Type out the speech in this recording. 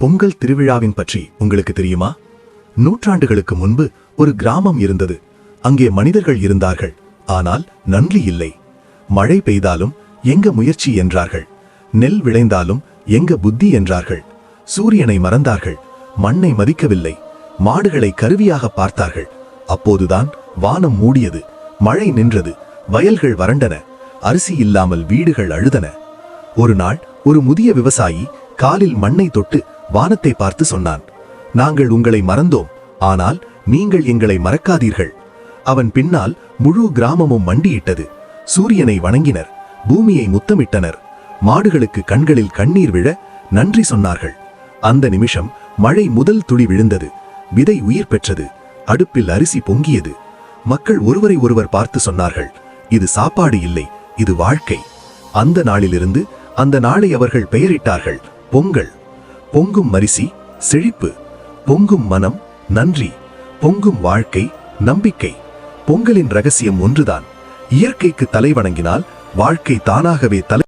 பொங்கல் திருவிழாவின் பற்றி உங்களுக்கு தெரியுமா? நூற்றாண்டுகளுக்கு முன்பு ஒரு கிராமம் இருந்தது. அங்கே மனிதர்கள் இருந்தார்கள், ஆனால் நன்றி இல்லை. மழை பெய்தாலும் எங்க முயற்சி என்றார்கள். நெல் விளைந்தாலும் எங்க புத்தி என்றார்கள். சூரியனை மறந்தார்கள், மண்ணை மதிக்கவில்லை. மாடுகளை கருவியாக பார்த்தார்கள். அப்போதுதான் வானம் மூடியது, மழை நின்றது, வயல்கள் வறண்டன, அரிசி இல்லாமல் வீடுகள் அழுதன. ஒரு நாள் ஒரு முதிய விவசாயி காலில் மண்ணை தொட்டு வானத்தை பார்த்து சொன்னான், நாங்கள் உங்களை மறந்தோம், ஆனால் நீங்கள் எங்களை மறக்காதீர்கள். அவன் பின்னால் முழு கிராமமும் மண்டியிட்டது. சூரியனை வணங்கினர், பூமியை முத்தமிட்டனர். மாடுகளுக்கு கண்களில் கண்ணீர் விழ நன்றி சொன்னார்கள். அந்த நிமிஷம் மழை முதல் துளி விழுந்தது. விதை உயிர் பெற்றது. அடுப்பில் அரிசி பொங்கியது. மக்கள் ஒருவரை ஒருவர் பார்த்து சொன்னார்கள், இது சாப்பாடு இல்லை, இது வாழ்க்கை. அந்த நாளிலிருந்து அந்த நாளை அவர்கள் பெயரிட்டார்கள் பொங்கல். பொங்கும் அரிசி செழிப்பு, பொங்கும் மனம் நன்றி, பொங்கும் வாழ்க்கை நம்பிக்கை. பொங்கலின் ரகசியம் ஒன்றுதான், இயற்கைக்கு தலை வணங்கினால் வாழ்க்கை தானாகவே தலை